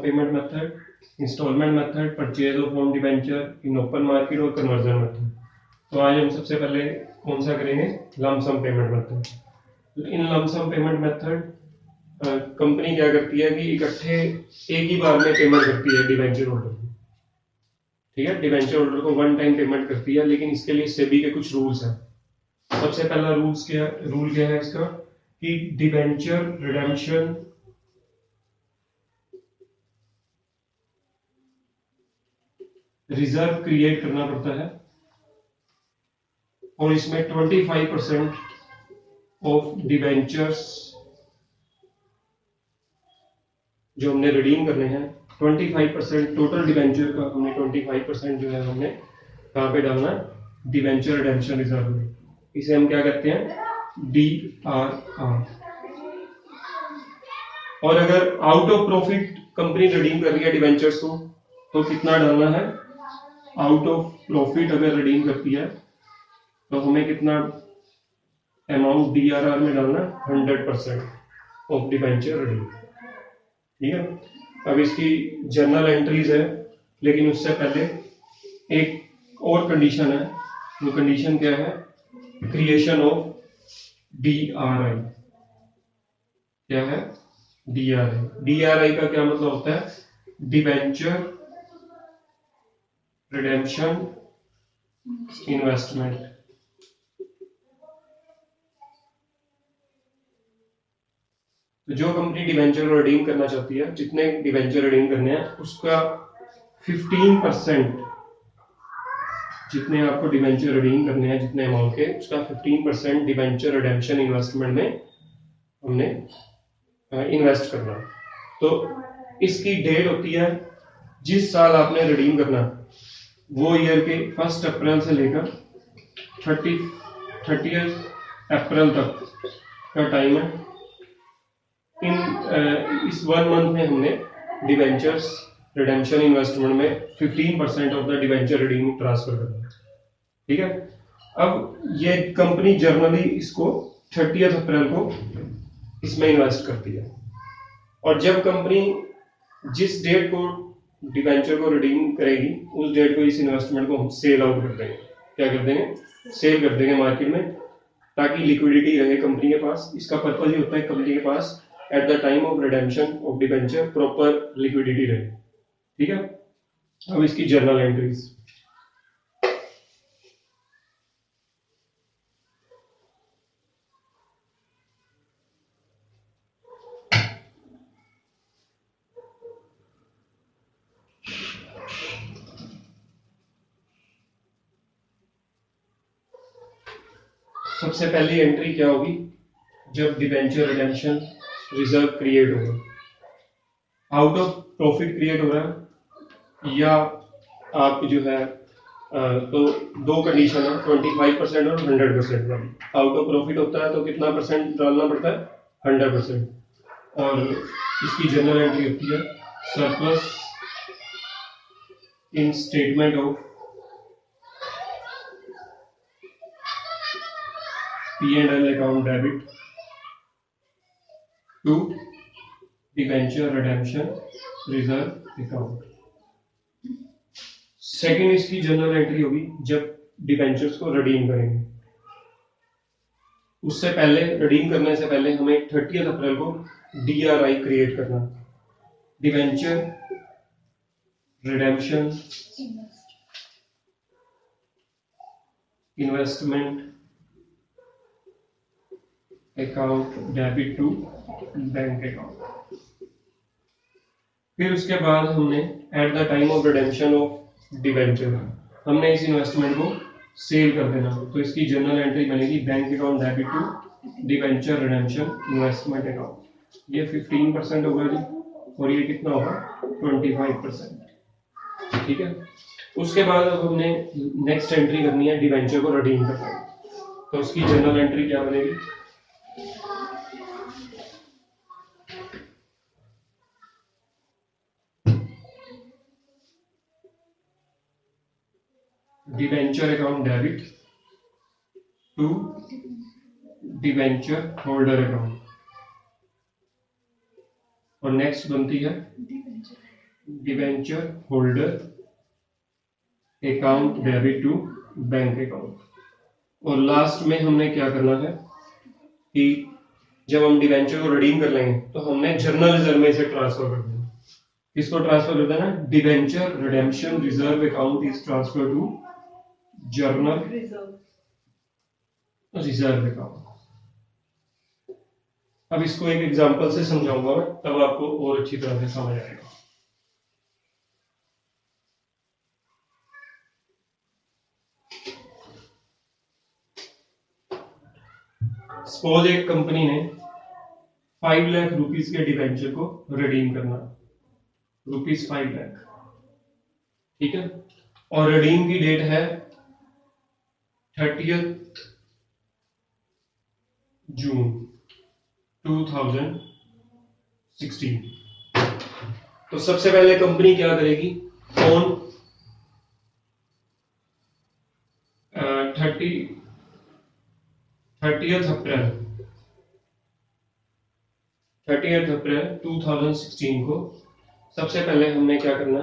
Payment method, instalment method, purchase of on debenture in open market और conversion method. तो आज हम सबसे पहले कौन सा करेंगे, लंप सम पेमेंट मेथड। तो इन लंप सम पेमेंट मेथड कंपनी क्या करती है कि इकट्ठे एक ही बार में पेमेंट करती है डिबेंचर होल्डर को, ठीक है, डिबेंचर होल्डर को वन टाइम पेमेंट करती है, लेकिन इसके लिए सेबी के कुछ रूल्स हैं। सबसे पहला रूल क्या है इसका कि डिबेंचर रिडेम्पशन रिजर्व क्रिएट करना पड़ता है और इसमें 25% ऑफ डिबेंचर्स जो हमने रिडीम करने हैं, 25% टोटल डिबेंचर का हमने 25% जो है हमने कहां पे डालना है, डिबेंचर रिडेम्पशन रिजर्व में। इसे हम क्या कहते हैं, DRR। और अगर out of profit company redeem कर रही है डिबेंचर्स को तो कितना डालना है, आउट ऑफ प्रॉफिट अगर रिडीम करती है तो हमें कितना अमाउंट DRR में डालना है, 100% ऑफ डिबेंचर रिडीम, ठीक है। अब इसकी जर्नल एंट्रीज है, लेकिन उससे पहले एक और कंडीशन है। वो कंडीशन क्या है, क्रिएशन ऑफ DRI। क्या है DRI? DRI का क्या मतलब होता है, डिबेंचर रिडेम्पशन इन्वेस्टमेंट। तो जो कंपनी डिबेंचर को रिडीम करना चाहती है, जितने डिबेंचर रिडीम करने हैं उसका 15%, जितने आपको डिबेंचर रिडीम करने हैं जितने अमाउंट के, उसका 15% डिबेंचर रिडेम्पशन इन्वेस्टमेंट में हमने इन्वेस्ट करना। तो इसकी डेट होती है, जिस साल आपने रिडीम करना वो ईयर के 1 अप्रैल से लेकर 30 अप्रैल तक का टाइम है। इस 1 मंथ में हमने डिबेंचर्स रिडेम्पशन इन्वेस्टमेंट में 15% of the debenture redeem transfer करना है, ठीक है। अब ये कंपनी जर्नली इसको 30 अप्रैल को इसमें इन्वेस्ट करती है, और जब कंपनी जिस डेट को डिबेंचर को रिडीम करेगी उस डेट को इस इन्वेस्टमेंट को हम सेल आउट कर देंगे। क्या कर देंगे, सेल कर देंगे मार्केट में, ताकि लिक्विडिटी रहे कंपनी के पास। इसका पर्पज ये होता है कंपनी के पास at the time of redemption of debenture proper liquidity रहे, ठीक है। अब इसकी जर्नल एंट्रीज, सबसे पहली एंट्री क्या होगी, जब डिबेंचर रिडेम्पशन रिजर्व क्रिएट होगा, आउट ऑफ प्रॉफिट क्रिएट हो रहा है या आप जो है तो दो कंडीशन है, 25% और 100% वाली। आउट ऑफ प्रॉफिट होता है तो कितना परसेंट डालना पड़ता है, 100%। और इसकी जनरल एंट्री होती है surplus in statement of P&L account debit to debenture redemption reserve account. Second इसकी जनरल एंट्री होगी जब डिबेंचर्स को रिडीम करेंगे, उससे पहले, रिडीम करने से पहले हमें 30 अप्रैल को DRI क्रिएट करना, debenture redemption investment account debit to bank account. फिर उसके बाद हमने at the time of redemption of debenture हमने इस इन्वेस्टमेंट को सेल कर देना। तो इसकी जनरल एंट्री बनेगी bank account debit to debenture redemption investment account. ये 15% होगा जी, और ये कितना होगा, 25%, ठीक है। उसके बाद अब हमने नेक्स्ट एंट्री करनी है, डिबेंचर को रिडीम करना है। तो उसकी जनरल एंट्री क्या बनेगी, debenture account debit to debenture holder account, और नेक्स्ट बनती है debenture holder account debit to bank account. और लास्ट में हमने क्या करना है कि जब हम डिवेंचर को रिडीम कर लेंगे तो हमने जर्नल रिजर्व में इसे ट्रांसफर कर देना। किसको ट्रांसफर कर देना? Debenture redemption reserve account is transfer to general reserve account. अब इसको एक एग्जांपल से समझाऊंगा मैं, तब आपको और अच्छी तरह से समझ आएगा। सपोज एक कंपनी ने 5 लाख रुपीस के डिवेंचर को रिडीम करना, रुपीस 5 लाख, ठीक है, और रिडीम की डेट है 30 जून 2016। तो सबसे पहले कंपनी क्या करेगी? ऑन 30 अप्रैल 2016 को सबसे पहले हमने क्या करना?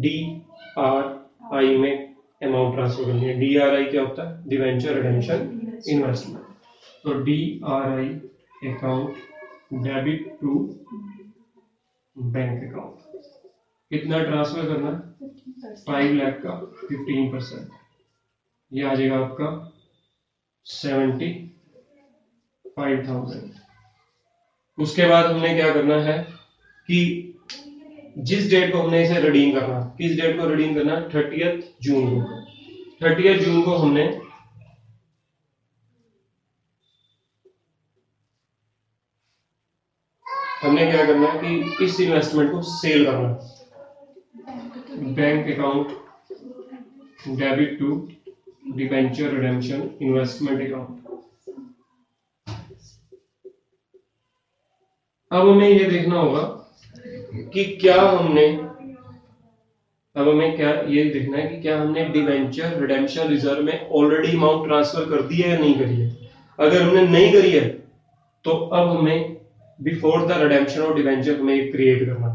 DRI में अमाउंट ट्रांसफर करनी है। DRI क्या होता है? Debenture redemption investment. तो DRI account debit to bank account. कितना ट्रांसफर करना? 5 लाख का 15%, ये आ जाएगा आपका 75,000। उसके बाद हमने क्या करना है कि जिस डेट को हमने इसे रिडीम करना, किस डेट को रिडीम करना? 30 जून को। 30 जून को हमने क्या करना है कि इस इन्वेस्टमेंट को सेल करना। Bank account debit to debenture redemption investment account. अब हमें ये देखना होगा कि क्या हमने डिवेंचर रिडेम्पशन रिजर्व में ऑलरेडी अमाउंट ट्रांसफर कर दी है या नहीं करी है। अगर हमने नहीं करी है तो अब हमें before the redemption of debenture हमें एक क्रिएट करना।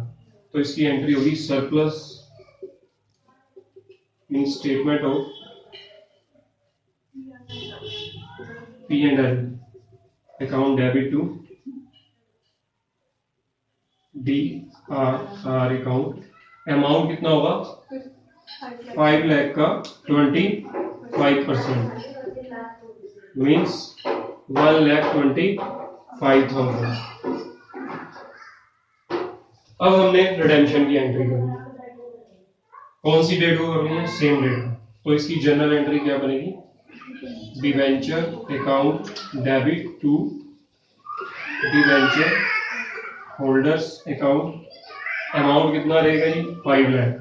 तो इसकी एंट्री होगी surplus in statement of P&L account debit to DRR account. Amount कितना होगा? 5 लाख का 25% मीन्स 1,25,000। अब हमने रिडेम्पशन की एंट्री करनी है। कौन सी डेट को करनी है? Same date. तो इसकी जनरल एंट्री क्या बनेगी? Debenture account debit to debenture holders account. Amount कितना रहेगा जी? 5 लाख।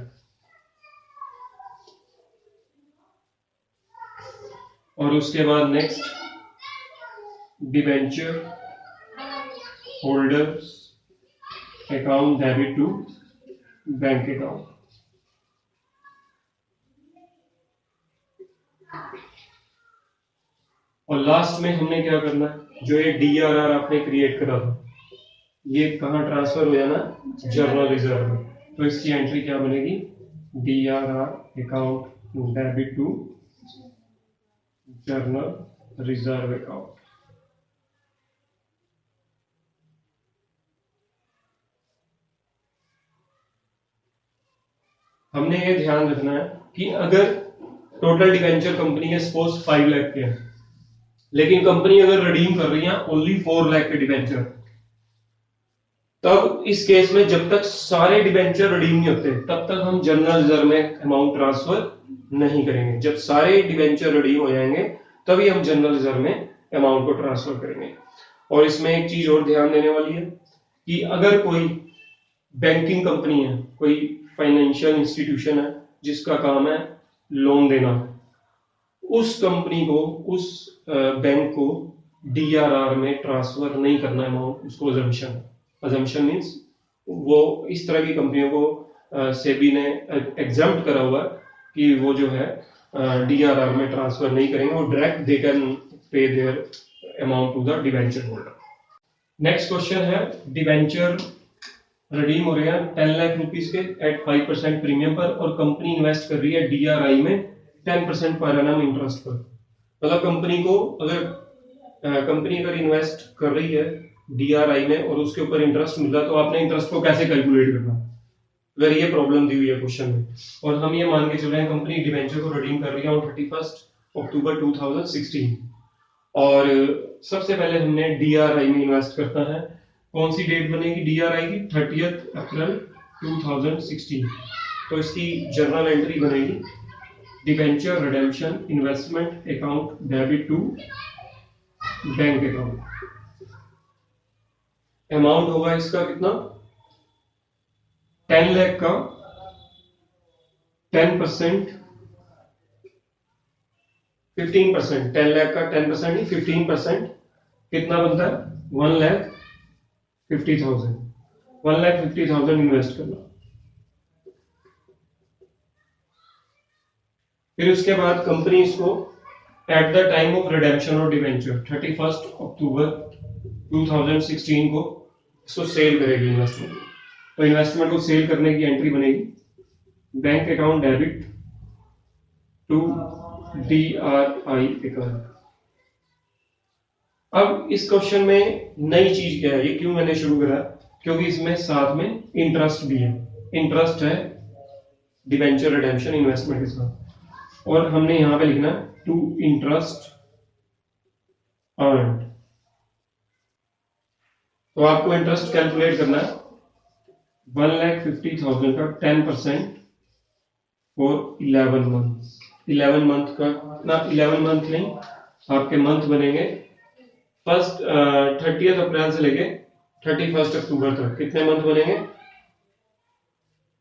और उसके बाद next debenture holders account debit to bank account. और लास्ट में हमने क्या करना है? जो ये DRR आपने क्रिएट करा था, ये कहां ट्रांसफर हो जाना? जर्नल रिजर्व में। तो इसकी एंट्री क्या बनेगी? DRR account debit to general reserve account. हमने ये ध्यान रखना है कि अगर टोटल डिवेंचर कंपनी के सपोज 5 लाख के हैं, लेकिन कंपनी अगर रिडीम कर रही है ओनली 4 लाख के डिवेंचर, तब इस केस में जब तक सारे डिवेंचर रिडीम नहीं होते तब तक हम जनरल रिजर्व में अमाउंट ट्रांसफर नहीं करेंगे। जब सारे डिवेंचर रिडीम हो जाएंगे तभी हम जनरल रिजर्व में अमाउंट को ट्रांसफर करेंगे। और इसमें एक चीज और ध्यान देने वाली है कि अगर कोई बैंकिंग कंपनी है, कोई फाइनेंशियल इंस्टीट्यूशन है जिसका काम है लोन देना, उस कंपनी को, उस बैंक को DRR में ट्रांसफर नहीं करना अमाउंट। उसको अजम्पशन मींस वो इस तरह की कंपनियों को सेबी ने एग्जम्प्ट करा हुआ कि वो जो है DRR में ट्रांसफर नहीं करेंगे, वो direct they can pay their amount to the debenture holder. Next question है डिवेंचर रिडीम हो रहे हैं 10 लाख रुपीस के एट 5% प्रीमियम पर, और कंपनी इन्वेस्ट कर रही है DRI में 10% पर एनम इंटरेस्ट पर। मतलब कंपनी को अगर कंपनी अगर इन्वेस्ट कर रही है DRI में और उसके ऊपर इंटरेस्ट मिला, तो आपने इंटरेस्ट को कैसे कैलकुलेट करना, अगर ये प्रॉब्लम दी हुई है क्वेश्चन में। और हम ये मान के चल रहे हैं कंपनी डिवेंचर को रिडीम कर रही है ऑन 31 अक्टूबर 2016, और सबसे पहले हमने DRI में इन्वेस्ट करना है। कौन सी डेट बनेगी DRI की? 30 अप्रैल 2016। तो इसकी जर्नल एंट्री बनेगी debenture redemption investment account debit to bank account. Amount होगा इसका कितना? 10 लाख का 10%, 15%, 10 लाख का 10% नहीं 15%, कितना बनता है? 1,50,000, 1,50,000 इन्वेस्ट करना। फिर उसके बाद कंपनी इसको eight the time of redemption और डिवेंचर 31 अक्टूबर 2016 को इसको सेल करेगी इन्वेस्टमेंट। तो इन्वेस्टमेंट को सेल करने की एंट्री बनेगी bank account debit to DRI account. अब इस क्वेश्चन में नई चीज क्या है, ये क्यों मैंने शुरू करा? क्योंकि इसमें साथ में इंटरेस्ट भी है, इंटरेस्ट है डिवेंचर रिडेम्पशन इन्वेस्टमेंट के साथ, और हमने यहां पे लिखना टू इंटरेस्ट अर्न। तो आपको इंटरेस्ट कैलकुलेट करना है 1,50,000 का 10% फॉर 11 मंथ। 11 मंथ का ना, 11 मंथ नहीं, आपके मंथ बनेंगे 30 अप्रैल से लेके 31 अक्टूबर तक। कितने मंथ बनेंगे?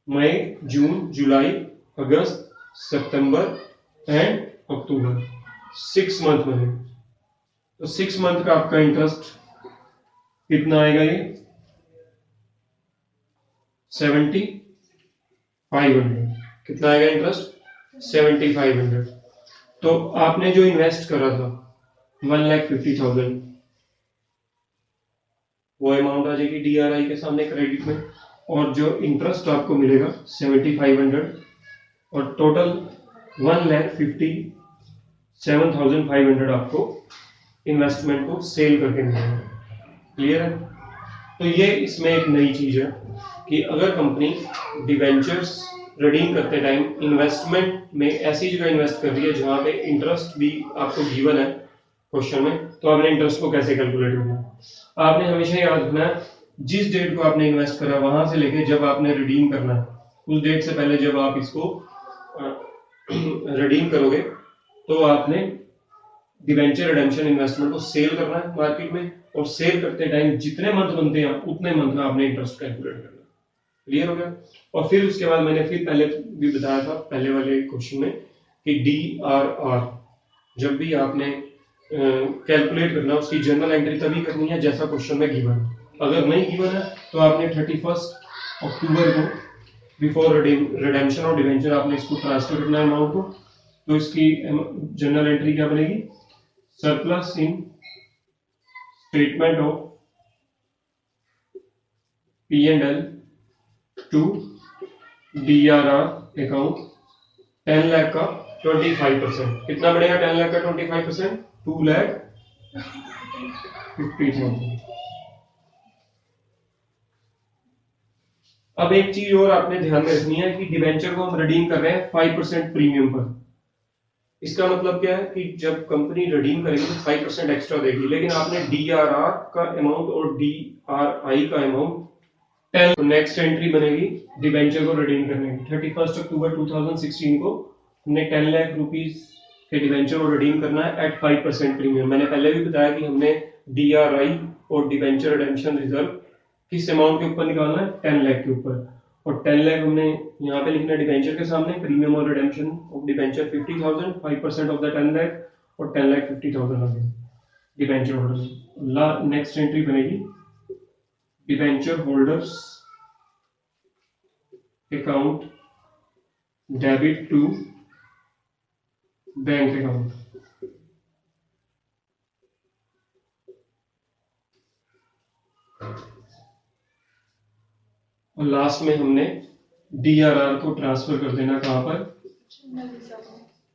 मई, जून, जुलाई, अगस्त, सितंबर एंड अक्टूबर। 6 मंथ बनेंगे। तो 6 मंथ का आपका इंटरेस्ट कितना आएगा? ये 7,500। कितना आएगा इंटरेस्ट? 7,500। तो आपने जो इन्वेस्ट करा था 1,50,000, वो अमाउंट आ जाएगी DRI के सामने क्रेडिट में, और जो इंटरेस्ट आपको मिलेगा 7,500, और टोटल 1,57,500 आपको इन्वेस्टमेंट को सेल करके मिलेगा। क्लियर है? तो ये इसमें एक नई चीज है कि अगर कंपनी डिवेंचर्स रिडीम करते टाइम इन्वेस्टमेंट में ऐसी जगह इन्वेस्ट कर रही है जहां पे इंटरेस्ट भी आपको गिवन है क्वेश्चन में, तो आपने इंटरेस्ट को कैसे कैलकुलेट करना है? आपने हमेशा याद रखना है जिस डेट को आपने इन्वेस्ट करा वहां से लेके जब आपने रिडीम करना है, उस डेट से पहले जब आप इसको रिडीम करोगे, तो आपने डिवेंचर रिडेम्पशन इन्वेस्टमेंट को सेल करना है मार्केट में, और सेल करते टाइम जितने मंथ बनते हैं उतने मंथ का आपने इंटरेस्ट कैलकुलेट करना। क्लियर हो गया? और फिर उसके बाद मैंने फिर पहले भी बताया था पहले वाले क्वेश्चन में कि DRR जब भी आपने कैलकुलेट करना, उसकी जर्नल एंट्री तभी करनी है जैसा क्वेश्चन में गिवन है। अगर नहीं गिवन है तो आपने 31 अक्टूबर को बिफोर रिडेम्पशन और डिवेंचर आपने इसको ट्रांसफर करना है अमाउंट को। तो इसकी जर्नल एंट्री क्या बनेगी? Surplus in statement of P&L to DRR account 10 lakh का 25%। कितना बढ़ेगा 10 लाख का 25%? 2,50,000। अब एक चीज और आपने ध्यान में रखनी है कि डिवेंचर को हम रिडीम कर रहे हैं 5% प्रीमियम पर। इसका मतलब क्या है कि जब कंपनी रिडीम करेगी तो 5% एक्स्ट्रा देगी, लेकिन आपने DRR का अमाउंट और DRI का अमाउंट 10। तो नेक्स्ट एंट्री बनेगी डिवेंचर को रिडीम करने की 31 अक्टूबर 2016 को हमने 10 लाख रुपीस के डिवेंचर को रिडीम करना है एट 5% प्रीमियम। मैंने पहले भी बताया कि हमने DRI और डिवेंचर रिडेम्पशन रिजर्व किस अमाउंट के ऊपर निकालना है? 10 लाख के ऊपर। और 10 लाख हमने यहाँ पे लिखना है डिवेंचर के सामने, प्रीमियम और redemption of debenture 50,000, 5% of the 10 lakh, और 10,50,000 आ गई डिवेंचर होल्डर। नेक्स्ट एंट्री बनेगी debenture holders account debit to bank account. और लास्ट में हमने DRR को ट्रांसफर कर देना कहां पर,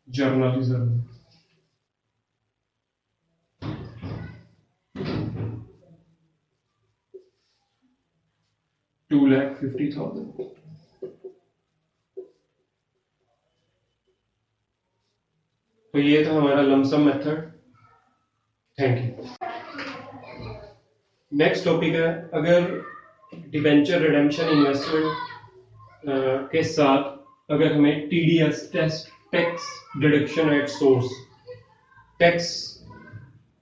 जर्नल रिजर्व में। $2,50,000। तो ये था हमारा lump sum method. Thank you. Next topic है, अगर डिबेंचर रिडेम्पशन इन्वेस्टमेंट के साथ अगर हमें TDS tax deduction at source tax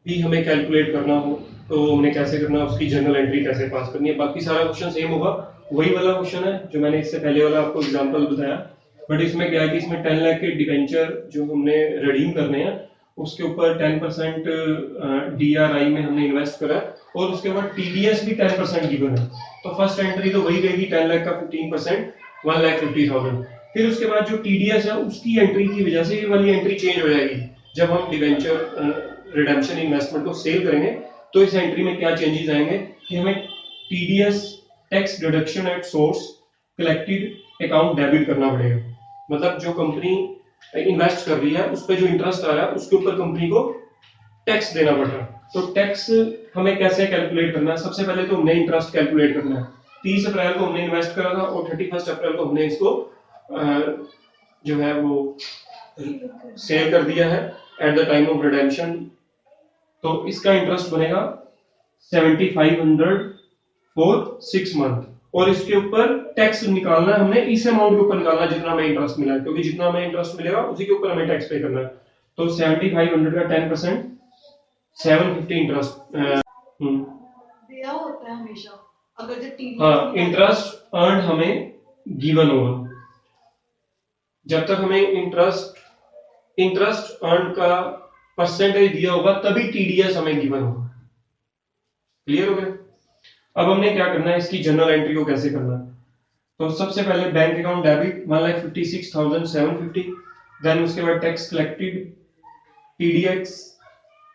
भी हमें कैलकुलेट करना हो तो हमें कैसे करना है, उसकी जर्नल एंट्री कैसे पास करनी है। बाकी सारा क्वेश्चन सेम होगा, वही वाला क्वेश्चन है जो मैंने इससे पहले वाला आपको एग्जांपल बताया, बट इसमें क्या है कि इसमें 10 लाख के डिबेंचर जो हमने रिडीम करने हैं उसके ऊपर 10% DRI में हमने इन्वेस्ट करा और उसके बाद TDS भी 10% गिवन है। तो फर्स्ट एंट्री तो वही रहेगी 10 लाख का 15%, 1,50,000। फिर उसके बाद जो TDS है उसकी एंट्री की वजह से ये वाली एंट्री चेंज हो जाएगी। जब हम डिबेंचर रिडेम्पशन इन्वेस्टमेंट को सेल करेंगे तो इस एंट्री में क्या चेंजेस आएंगे कि हमें TDS tax deduction at source collected account debit करना पड़ेगा। मतलब जो कंपनी इन्वेस्ट कर रही है उस पर जो इंटरेस्ट आ रहा है उसके ऊपर कंपनी को टैक्स देना पड़ रहा है। तो टैक्स हमें कैसे कैलकुलेट करना है, सबसे पहले तो हमने इंटरेस्ट कैलकुलेट करना है। 30 अप्रैल को हमने इन्वेस्ट करा था और 31 अप्रैल को हमने इसको जो है वो सेल कर दिया है eight the time of redemption. तो इसका इंटरेस्ट बनेगा 7,500 फॉर 6 मंथ और इसके ऊपर टैक्स निकालना है हमने, इस अमाउंट के ऊपर निकालना जितना हमें इंटरेस्ट मिला है, क्योंकि जितना हमें इंटरेस्ट मिलेगा उसी के ऊपर हमें टैक्स पे करना है। तो 7,500 का 10% 750 इंटरेस्ट दिया होता है हमेशा। अगर जो TDS हाँ, इंटरेस्ट अर्न हमें गिवन होगा। जब तक हमें इंटरेस्ट अर्न का परसेंटेज दिया होगा तभी TDS हमें गिवन होगा। क्लियर हो गया? अब हमने क्या करना है, इसकी जनरल एंट्री को कैसे करना है। तो सबसे पहले बैंक अकाउंट डेबिट 1,56,750, देन उसके बाद tax collected TDS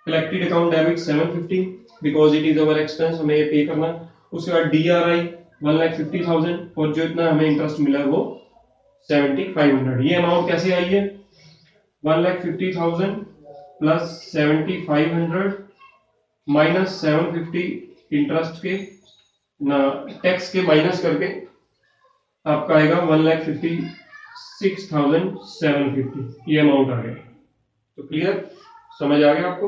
collected account debit 750 because it is our expense, हमें ये पे करना। उसके बाद DRI 1,50,000 और जो इतना हमें इंटरेस्ट मिला है वो 7,500। ये अमाउंट कैसे आई है, 1,50,000 प्लस 7,500 माइनस 750 इंटरेस्ट के ना टैक्स के माइनस करके आपका आएगा 1,56,750। ये अमाउंट आ गया। तो क्लियर, समझ आ गया आपको?